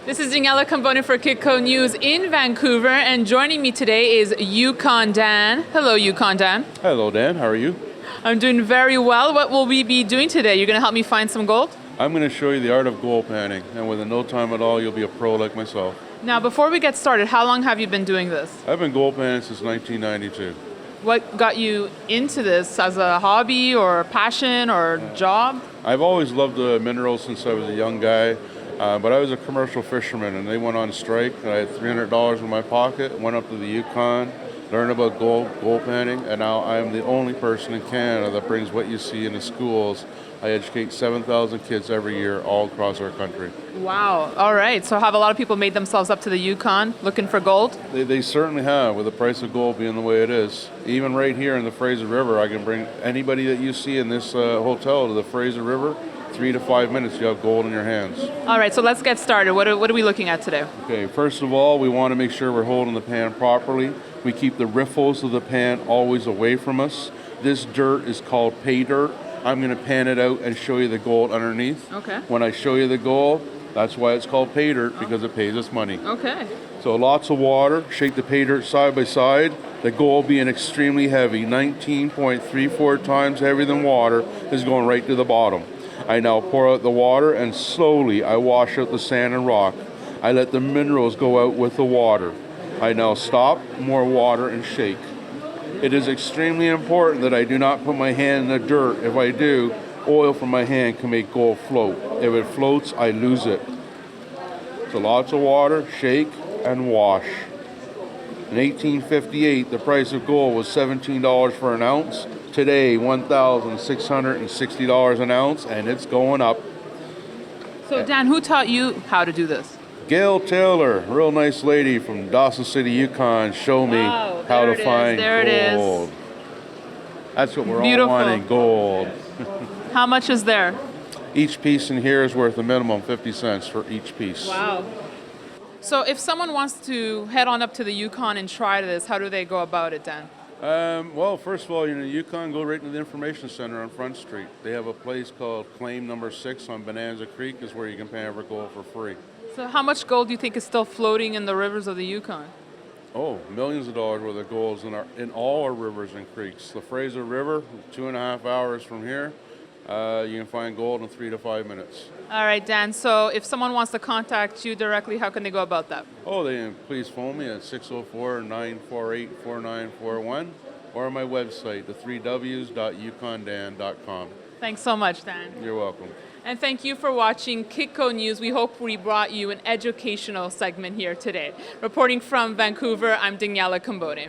This is Daniela Cambone for Kitco News in Vancouver, and joining me today is Yukon Dan. Hello, Yukon Dan. Hello, Dan. How are you? I'm doing very well. What will we be doing today? You're going to help me find some gold? I'm going to show you the art of gold panning, and within no time at all, you'll be a pro like myself. Now, before we get started, how long have you been doing this? I've been gold panning since 1992. What got you into this as a hobby or passion or job? I've always loved the minerals since I was a young guy, but I was a commercial fisherman, and they went on strike, and I had $300 in my pocket, went up to the Yukon, learned about gold panning, and now I'm the only person in Canada that brings what you see in the schools. I educate 7,000 kids every year all across our country. Wow. All right. So have a lot of people made themselves up to the Yukon looking for gold? They certainly have, with the price of gold being the way it is. Even right here in the Fraser River, I can bring anybody that you see in this hotel to the Fraser River. 3 to 5 minutes, you have gold in your hands. All right, so let's get started. What are we looking at today? Okay, first of all, we want to make sure we're holding the pan properly. We keep the riffles of the pan always away from us. This dirt is called pay dirt. I'm going to pan it out and show you the gold underneath. Okay. When I show you the gold, that's why it's called pay dirt, because it pays us money. Okay. So lots of water, shake the pay dirt side by side. The gold being extremely heavy, 19.34 times heavier than water, is going right to the bottom. I now pour out the water and slowly I wash out the sand and rock. I let the minerals go out with the water. I now stop, more water, and shake. It is extremely important that I do not put my hand in the dirt. If I do, oil from my hand can make gold float. If it floats, I lose it. So lots of water, shake, and wash. In 1858, the price of gold was $17 for an ounce. Today, $1,660 an ounce, and it's going up. So Dan, who taught you how to do this? Gail Taylor, real nice lady from Dawson City, Yukon, show me how to find gold. That's what we're all wanting, gold. How much is there? Each piece in here is worth a minimum 50 cents for each piece. Wow. So if someone wants to head on up to the Yukon and try this, how do they go about it, Dan? Well, first of all, Yukon, go right to the information center on Front Street. They have a place called Claim Number 6 on Bonanza Creek, is where you can pan for gold for free. So how much gold do you think is still floating in the rivers of the Yukon? Oh, millions of dollars worth of gold in all our rivers and creeks. The Fraser River, 2.5 hours from here, you can find gold in 3 to 5 minutes. All right, Dan. So if someone wants to contact you directly, how can they go about that? Oh, they can please phone me at 604-948-4941 or on my website, the3ws.yukondan.com. Thanks so much, Dan. You're welcome. And thank you for watching Kitco News. We hope we brought you an educational segment here today. Reporting from Vancouver, I'm Daniela Cambone.